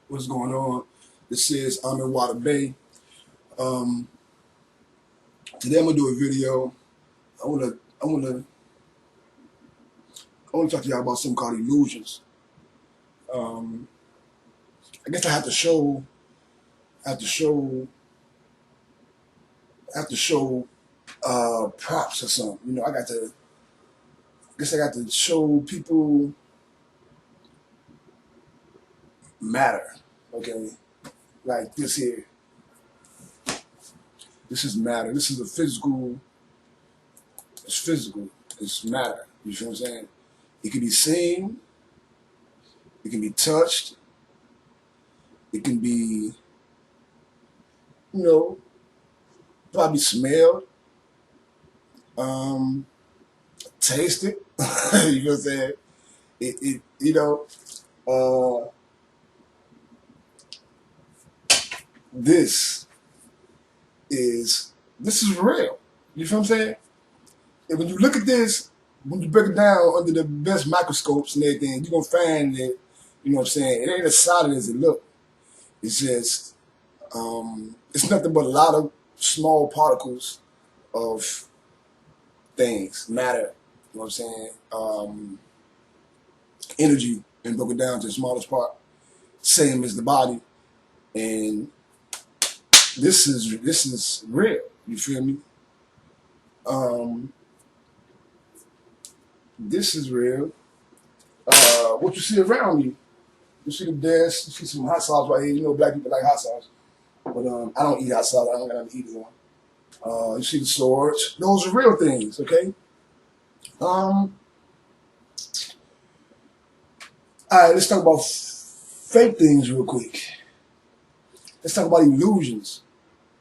What's going on? This is I'm in Water Bay. Um, Today I'm gonna do a video. I wanna I wanna I wanna talk to y'all about something called illusions. Um, I guess I have to show have to show props or something. I got to show people matter. Okay, like this here. This is matter. This is a physical. It's physical. It's matter. You feel what I'm saying? It can be seen. It can be touched. It can be, you know, probably smelled, um, tasted. You know what I'm saying? It uh, this this is real. You feel what I'm saying? And when you look at this, when you break it down under the best microscopes and everything, you're gonna find that, you know what I'm saying, it ain't as solid as it look. It's just it's nothing but a lot of small particles of things, matter, you know what I'm saying? Energy, and broke it down to the smallest part, same as the body. And this is real. You feel me? Um, this is real. What you see around you, you see the desk, you see some hot sauce right here. You know, black people like hot sauce, but I don't eat hot sauce. I don't got nothing to eat it on. You see the swords. Those are real things. Okay. All right. Let's talk about fake things real quick. Let's talk about illusions.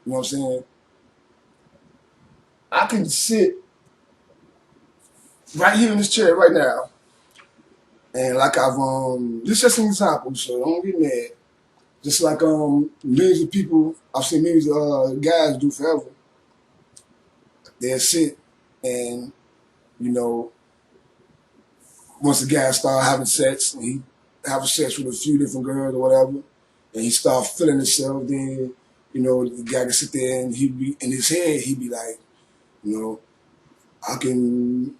You know what I'm saying? I can sit right here in this chair right now, and like this is just an example, so don't get mad. Just like millions of people, I've seen millions of guys do forever. They'll sit and, you know, once the guy start having sex, and he having sex with a few different girls or whatever, and he start feeling himself, then, you know, the guy can sit there and he'd be in his head, he'd be like, you know, I can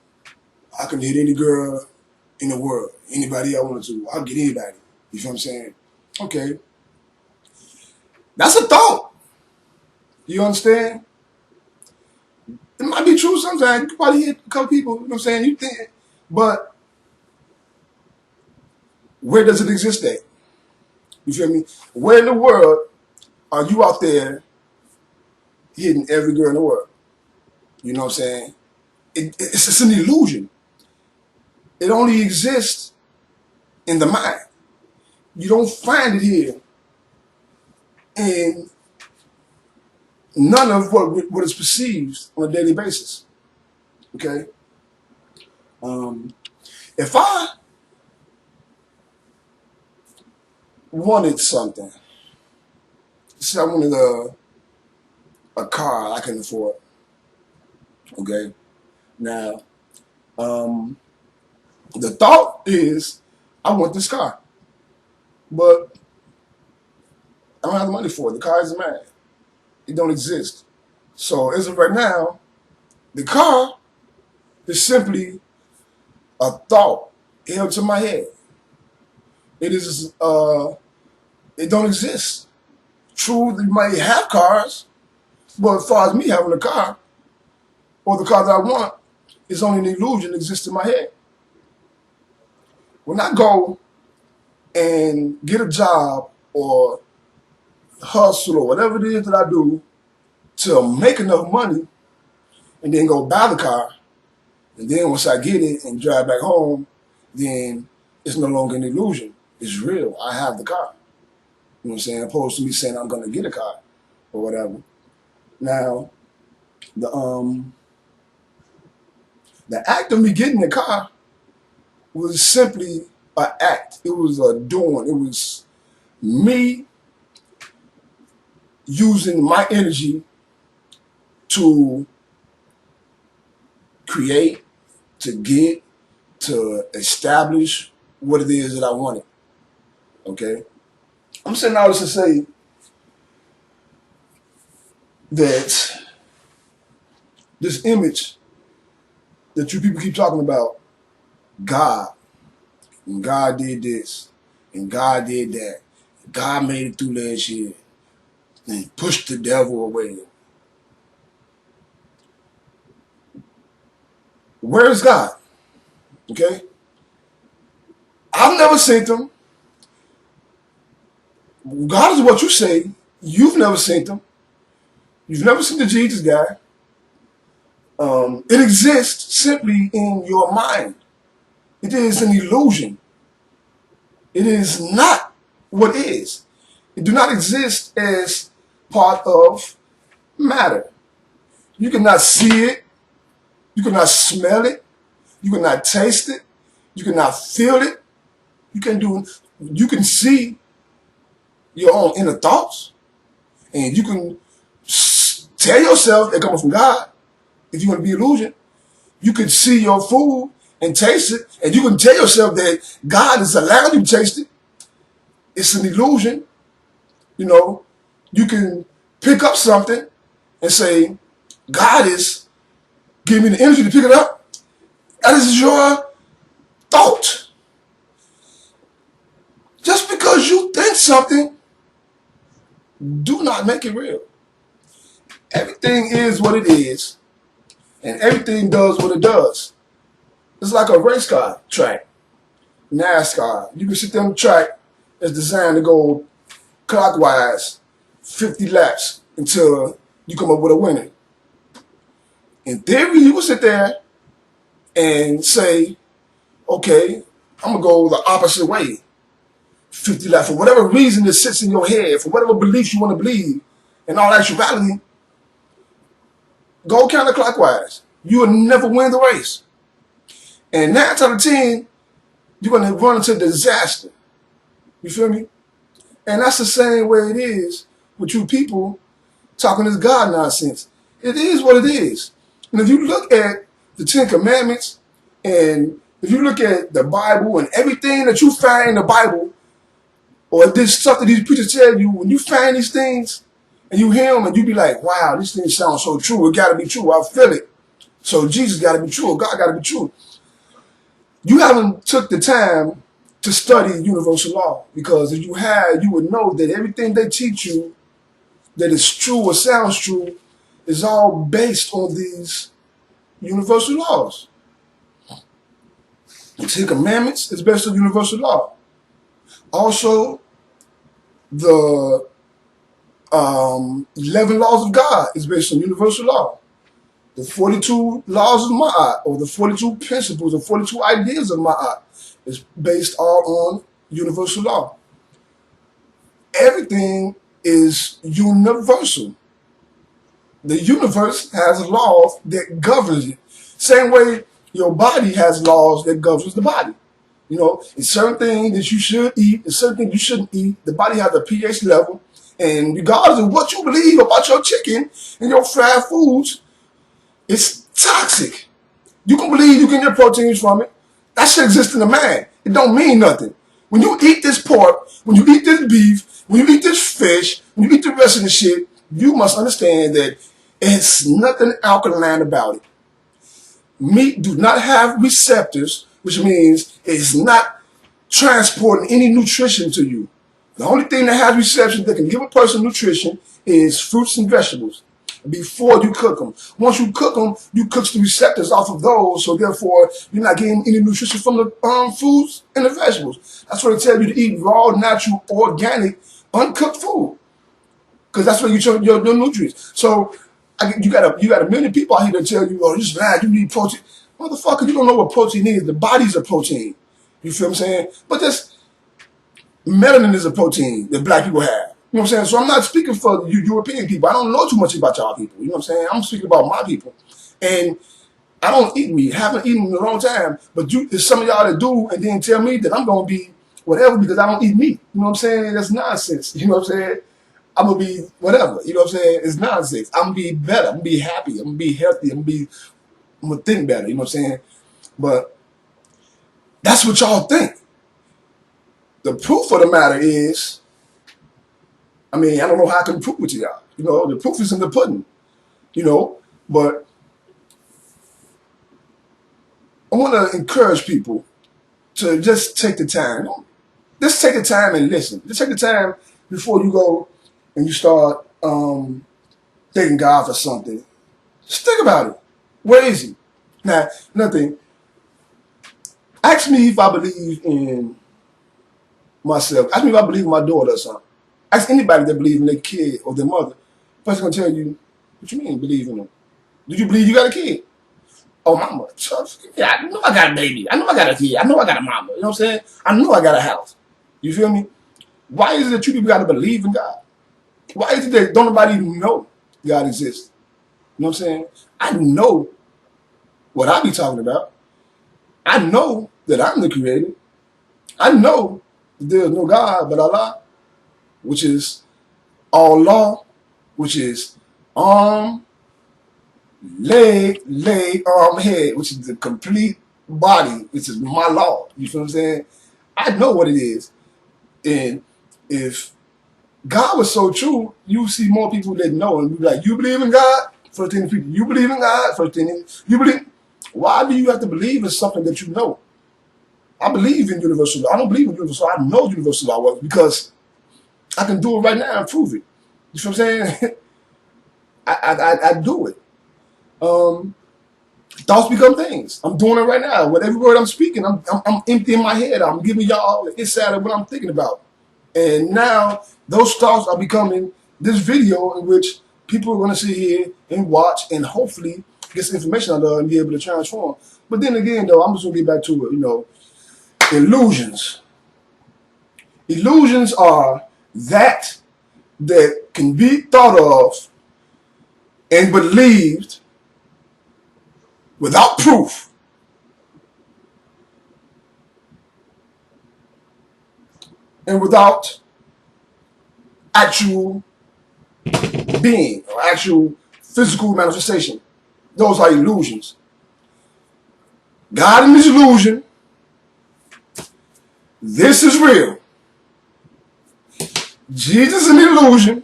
hit any girl in the world, anybody I want to. I'll get anybody. You feel what I'm saying? Okay. That's a thought. You understand? It might be true sometimes. You can probably hit a couple people, you know what I'm saying? You think, but where does it exist at? You feel me? Where in the world are you out there hitting every girl in the world? You know what I'm saying? It's just an illusion. It only exists in the mind. You don't find it here in none of what is perceived on a daily basis. Okay? If I wanted something, say I wanted a car I can afford. Okay? Now, the thought is, I want this car, but I don't have the money for it. The car isn't mine. It don't exist. So as of right now, the car is simply a thought held to my head. It is it don't exist. True, you might have cars, but as far as me having a car or the car that I want, it's only an illusion that exists in my head. When I go and get a job or hustle or whatever it is that I do to make enough money and then go buy the car, and then once I get it and drive back home, then it's no longer an illusion. It's real. I have the car. You know what I'm saying? Opposed to me saying I'm going to get a car or whatever. Now, the act of me getting the car was simply an act. It was a doing. It was me using my energy to create, to get, to establish what it is that I wanted. Okay? I'm saying all this to say that this image that you people keep talking about, God, and God did this, and God did that, God made it through last year, and pushed the devil away. Where is God? Okay? I've never seen him. God is what you say. You've never seen him. You've never seen the Jesus guy. It exists simply in your mind. It is an illusion. It is not what is. It do not exist as part of matter. You cannot see it. You cannot smell it. You cannot taste it. You cannot feel it. You can do. You can see your own inner thoughts, and you can tell yourself they're coming from God. If you want to be illusion, you can see your food and taste it, and you can tell yourself that God is allowing you to taste it. It's an illusion. You know, you can pick up something and say, God is giving me the energy to pick it up. That is your thought. Just because you think something, do not make it real. Everything is what it is, and everything does what it does. It's like a race car track, NASCAR. You can sit there on the track that's designed to go clockwise 50 laps until you come up with a winner. In theory, you can sit there and say, okay, I'm going to go the opposite way, 50 laps. For whatever reason that sits in your head, for whatever beliefs you want to believe, in all actuality, go counterclockwise. You will never win the race. And 9 out of 10, you're going to run into disaster. You feel me? And that's the same way it is with you people talking this God nonsense. It is what it is. And if you look at the 10 Commandments, and if you look at the Bible and everything that you find in the Bible, or this stuff that these preachers tell you, when you find these things and you hear them and you be like, wow, this thing sounds so true. It got to be true. I feel it. So Jesus got to be true. God got to be true. You haven't took the time to study universal law, because if you had, you would know that everything they teach you that is true or sounds true is all based on these universal laws. The 10 Commandments is based on universal law. Also, the 11 laws of God is based on universal law. The 42 laws of Ma'at, or the 42 principles, or 42 ideas of Ma'at, is based all on universal law. Everything is universal. The universe has laws that governs it. Same way your body has laws that governs the body. You know, it's certain things that you should eat, and certain things you shouldn't eat. The body has a pH level, and regardless of what you believe about your chicken and your fried foods, it's toxic. You can believe you can get proteins from it. That shit exists in the mind. It don't mean nothing. When you eat this pork, when you eat this beef, when you eat this fish, when you eat the rest of the shit, you must understand that it's nothing alkaline about it. Meat do not have receptors, which means it's not transporting any nutrition to you. The only thing that has receptors that can give a person nutrition is fruits and vegetables before you cook them. Once you cook them, you cook the receptors off of those, so therefore you're not getting any nutrition from the fruits and the vegetables. That's why they tell you to eat raw, natural, organic, uncooked food, because that's where you get your nutrients. So you got a million people out here that tell you, oh, this is bad, you need protein. Motherfucker, you don't know what protein is. The body's a protein. You feel what I'm saying? But this melanin is a protein that black people have. You know what I'm saying? So I'm not speaking for you European people. I don't know too much about y'all people. You know what I'm saying? I'm speaking about my people. And I don't eat meat. Haven't eaten in a long time. But there's some of y'all that do, and then tell me that I'm going to be whatever because I don't eat meat. You know what I'm saying? That's nonsense. You know what I'm saying? I'm going to be whatever. You know what I'm saying? It's nonsense. I'm going to be better. I'm going to be happy. I'm going to be healthy. I'm going to think better. You know what I'm saying? But that's what y'all think. The proof of the matter is I mean, I don't know how I can prove it to y'all. You know, the proof is in the pudding. You know, but I want to encourage people to just take the time. Just take the time and listen. Just take the time before you go and you start thanking God for something. Just think about it. Where is He? Now, nothing. Ask me if I believe in myself. Ask me if I believe in my daughter or something. Ask anybody that believes in their kid or their mother. The person gonna tell you, what you mean believe in them? Do you believe you got a kid? Oh, mama. Yeah, I know I got a baby. I know I got a kid. I know I got a mama. You know what I'm saying? I know I got a house. You feel me? Why is it that you people got to believe in God? Why is it that don't nobody even know God exists? You know what I'm saying? I know what I be talking about. I know that I'm the creator. I know that there's no God but Allah, which is Allah, which is arm, leg, arm, head, which is the complete body, which is my law. You feel what I'm saying? I know what it is. And if God was so true, you see more people that know and be like, you believe in God? First thing people, you believe in God? First thing, you believe. Why do you have to believe in something that you know? I believe in universal law. I don't believe in universal law. I know universal law works because I can do it right now and prove it. You feel what I'm saying? I do it. Thoughts become things. I'm doing it right now. With every word I'm speaking, I'm emptying my head. I'm giving y'all the insight of what I'm thinking about. And now those thoughts are becoming this video in which people are going to sit here and watch and hopefully get some information out of it and be able to transform. But then again, though, I'm just going to get back to it. You know, illusions. Illusions are that can be thought of and believed without proof. And without actual being or actual physical manifestation. Those are illusions. God in this illusion. This is real. Jesus in the illusion.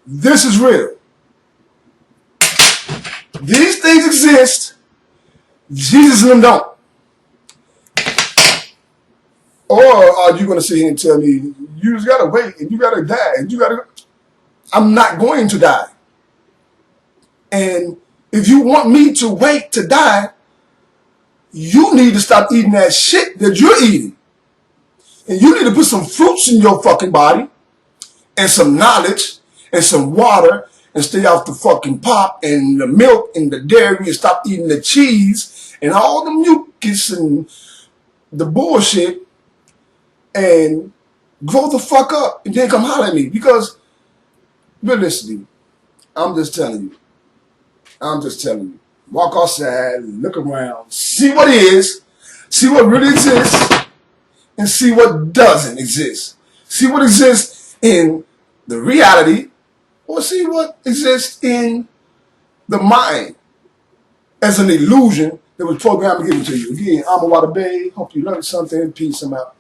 This is real. These things exist. Jesus and them don't. Or are you going to sit here and tell me, you just got to wait and you got to die and you got to... I'm not going to die. And if you want me to wait to die, you need to stop eating that shit that you're eating. And you need to put some fruits in your fucking body and some knowledge and some water and stay off the fucking pop and the milk and the dairy and stop eating the cheese and all the mucus and the bullshit and grow the fuck up and then come holler at me. Because realistically, I'm just telling you. Walk outside, look around, see what is, see what really exists, and see what doesn't exist. See what exists in the reality, or see what exists in the mind as an illusion that was programmed to give it to you. Again, I'm a Water Bay. Hope you learned something. Peace. I'm out.